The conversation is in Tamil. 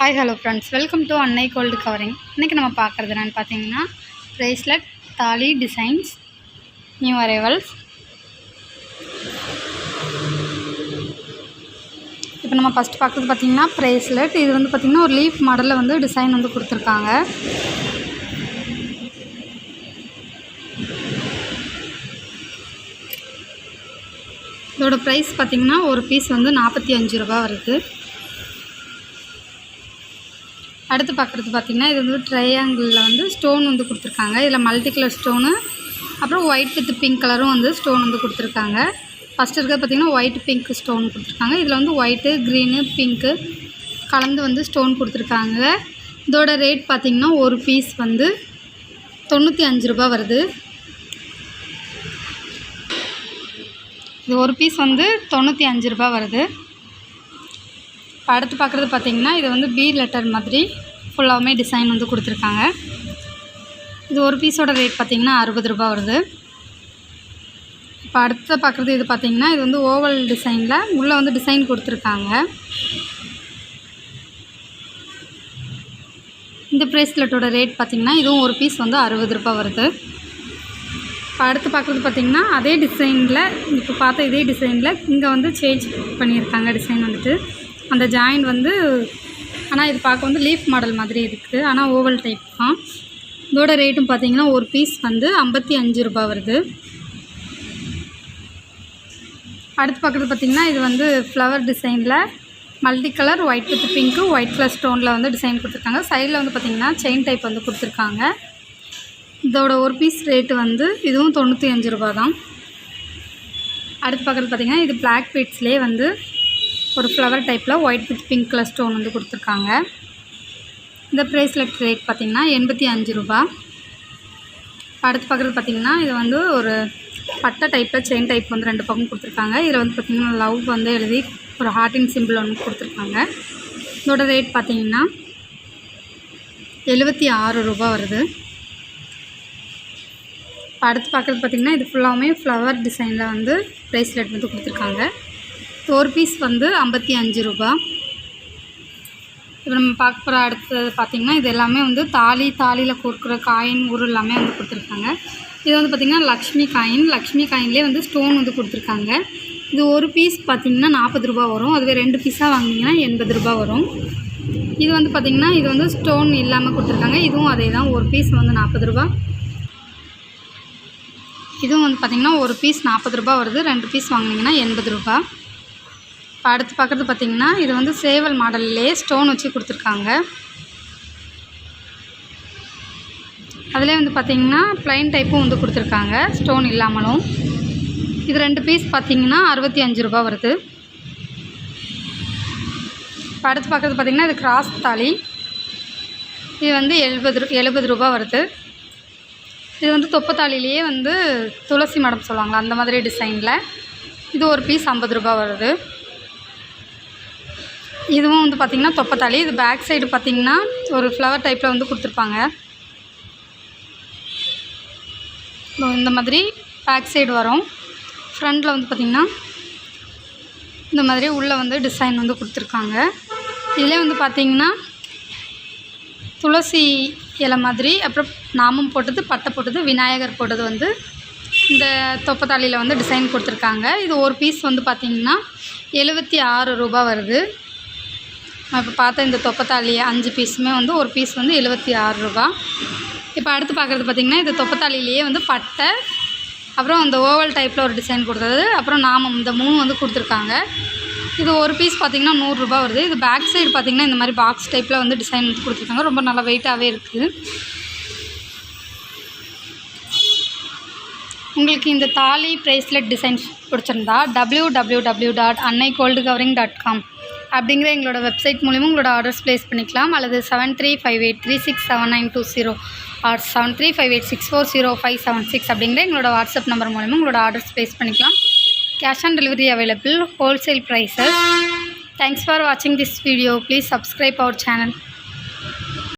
Hi hello friends, welcome to அன்னை கோல்டு கவரிங். இன்றைக்கி நம்ம பார்க்குறது என்னென்னு பார்த்தீங்கன்னா ப்ரேஸ்லெட் தாலி டிசைன்ஸ் நியூ அரைவல்ஸ். இப்போ நம்ம ஃபஸ்ட்டு பார்க்குறது பார்த்திங்கன்னா ப்ரேஸ்லெட். இது வந்து பார்த்திங்கன்னா ஒரு லீஃப் மாடலில் வந்து டிசைன் வந்து கொடுத்துருக்காங்க. இதோட ப்ரைஸ் பார்த்திங்கன்னா ஒரு பீஸ் வந்து 45 ரூபா வருது. அடுத்து பார்க்குறது பார்த்திங்கன்னா இது வந்து ட்ரையாங்கிளில் வந்து ஸ்டோன் வந்து கொடுத்துருக்காங்க. இதில் மல்டி கலர் ஸ்டோனு, அப்புறம் ஒயிட் வித் பிங்க் கலரும் வந்து ஸ்டோன் வந்து கொடுத்துருக்காங்க. ஃபஸ்ட்டு இருக்கிறது பார்த்திங்கன்னா ஒயிட் பிங்க் ஸ்டோன் கொடுத்துருக்காங்க. இதில் வந்து ஒயிட்டு, க்ரீனு, பிங்க்கு கலந்து வந்து ஸ்டோன் கொடுத்துருக்காங்க. இதோட ரேட் பார்த்திங்கன்னா ஒரு பீஸ் வந்து 95 ரூபா வருது. இது ஒரு பீஸ் வந்து 95 ரூபா வருது. இப்போ அடுத்து பார்க்குறது பார்த்திங்கன்னா இது வந்து பி லெட்டர் மாதிரி ஃபுல்லாகவுமே டிசைன் வந்து கொடுத்துருக்காங்க. இது ஒரு பீஸோட ரேட் பார்த்திங்கன்னா 60 ரூபா வருது. இப்போ அடுத்து பார்க்குறது இது பார்த்திங்கன்னா இது வந்து ஓவல் டிசைனில் உள்ளே வந்து டிசைன் கொடுத்துருக்காங்க. இந்த ப்ரேஸ்லெட்டோட ரேட் பார்த்திங்கன்னா இதுவும் ஒரு பீஸ் வந்து 60 ரூபா வருது. இப்போ அடுத்து பார்க்குறது பார்த்திங்கன்னா அதே டிசைனில், இப்போ பார்த்த இதே டிசைனில் இங்கே வந்து சேஞ்ச் பண்ணியிருக்காங்க டிசைன் வந்துட்டு. அந்த ஜாயின் வந்து ஆனால் இது பார்க்க வந்து லீஃப் மாடல் மாதிரி இருக்குது, ஆனால் ஓவல் டைப் தான். இதோட ரேட்டும் பார்த்திங்கன்னா ஒரு பீஸ் வந்து 55 ரூபா வருது. அடுத்து பார்க்குறது பார்த்திங்கன்னா இது வந்து ஃப்ளவர் டிசைனில் multi colour white with pink white colour ஸ்டோனில் வந்து டிசைன் கொடுத்துருக்காங்க. சைடில் வந்து பார்த்திங்கன்னா செயின் டைப் வந்து கொடுத்துருக்காங்க. இதோட ஒரு பீஸ் ரேட்டு வந்து இதுவும் 95 ரூபா தான். அடுத்து பார்க்குறது பார்த்திங்கன்னா இது பிளாக் பீட்ஸ்லேயே வந்து ஒரு ஃப்ளவர் டைப்பில் white with pink colour stone வந்து கொடுத்துருக்காங்க. இந்த ப்ரேஸ்லெட் ரேட் பார்த்திங்கன்னா 85 ரூபா. அடுத்து பார்க்குறது பார்த்திங்கன்னா இது வந்து ஒரு பட்டை டைப்பில் செயின் டைப் வந்து 2 பக்கம் கொடுத்துருக்காங்க. இதில் வந்து பார்த்திங்கன்னா லவ் வந்து எழுதி ஒரு ஹார்ட்டின் சிம்பிள் வந்து கொடுத்துருக்காங்க. இதோட ரேட் பார்த்திங்கன்னா 76 ரூபா வருது. அடுத்து பார்க்குறது பார்த்திங்கன்னா இது ஃபுல்லாகவுமே ஃப்ளவர் டிசைனில் வந்து ப்ரேஸ்லெட் வந்து கொடுத்துருக்காங்க. ஒரு பீஸ் வந்து 55 ரூபா. இப்போ நம்ம பார்க்க போகிற அடுத்தது பார்த்திங்கன்னா இது எல்லாமே வந்து தாலியில் கோர்க்குற காயின் உரு எல்லாமே வந்து கொடுத்துருக்காங்க. இது வந்து பார்த்திங்கன்னா லக்ஷ்மி காயின்லேயே வந்து ஸ்டோன் வந்து கொடுத்துருக்காங்க. இது ஒரு பீஸ் பார்த்திங்கன்னா 40 ரூபா வரும். அதுவே 2 பீஸாக வாங்கினீங்கன்னா 80 ரூபா வரும். இது வந்து பார்த்திங்கன்னா இது வந்து ஸ்டோன் இல்லாமல் கொடுத்துருக்காங்க. இதுவும் அதே தான், ஒரு பீஸ் வந்து 40 ரூபா. இதுவும் வந்து பார்த்திங்கன்னா ஒரு பீஸ் 40 ரூபா வருது. 2 பீஸ் வாங்கினீங்கன்னா 80 ரூபா. இப்போ அடுத்து பார்க்குறது பார்த்திங்கன்னா இது வந்து சேவல் மாடல்லே ஸ்டோன் வச்சு கொடுத்துருக்காங்க. அதிலே வந்து பார்த்திங்கன்னா ப்ளைன் டைப்பும் வந்து கொடுத்துருக்காங்க, ஸ்டோன் இல்லாமலும். இது 2 பீஸ் பார்த்திங்கன்னா 65 ரூபா வருது. இப்போ அடுத்து பார்க்குறது பார்த்திங்கன்னா இது கிராஸ் தாலி. இது வந்து 70 ரூபா வருது. இது வந்து தொப்பத்தாலிலேயே வந்து துளசி மடம் சொல்லுவாங்களா அந்த மாதிரி டிசைனில். இது ஒரு பீஸ் 50 ரூபா வருது. இதுவும் வந்து பார்த்திங்கன்னா தொப்பத்தாலி. இது பேக் சைடு பார்த்திங்கன்னா ஒரு ஃப்ளவர் டைப்பில் வந்து கொடுத்துருப்பாங்க. இந்த மாதிரி பேக் சைடு வரும். ஃப்ரண்டில் வந்து பார்த்திங்கன்னா இந்த மாதிரி உள்ளே வந்து டிசைன் வந்து கொடுத்துருக்காங்க. இதிலே வந்து பார்த்திங்கன்னா துளசி இலை மாதிரி, அப்புறம் நாமம் போட்டது, பட்டை போட்டது, விநாயகர் போட்டது வந்து இந்த தொப்பத்தாலியில் வந்து டிசைன் கொடுத்துருக்காங்க. இது ஒரு பீஸ் வந்து பார்த்திங்கன்னா 76 ரூபா வருது. இப்போ பார்த்த இந்த தொப்பத்தாலி 5 பீஸுமே வந்து ஒரு பீஸ் வந்து 76 ரூபா. இப்போ அடுத்து பார்க்குறது பார்த்திங்கன்னா இது தொப்பத்தாலிலேயே வந்து பட்டை, அப்புறம் அந்த ஓவல் டைப்பில் ஒரு டிசைன் கொடுத்தது, அப்புறம் நாமம், இந்த 3 வந்து கொடுத்துருக்காங்க. இது ஒரு பீஸ் பார்த்திங்கன்னா 100 ரூபா வருது. இது பேக் சைடு பார்த்திங்கன்னா இந்த மாதிரி பாக்ஸ் டைப்பில் வந்து டிசைன் வந்து கொடுத்துருக்காங்க. ரொம்ப நல்லா வெயிட்டாகவே இருக்குது. உங்களுக்கு இந்த தாலி ப்ரேஸ்லெட் டிசைன்ஸ் பிடிச்சிருந்தா www.annaigoldcovering.com அப்படிங்கிற எங்களோட வெப்சைட் மூலிமா உங்களோட ஆர்டர்ஸ் ப்ளேஸ் பண்ணிக்கலாம். அல்லது 7358367920 ஆர் 7358640576 அப்படிங்கிற எங்களோட வாட்ஸ்அப் நம்பர் மூலிமா உங்களோட ஆர்டர்ஸ் ப்ளேஸ் பண்ணிக்கலாம். Cash on delivery available, wholesale prices. Thanks for watching this video. Please subscribe our channel.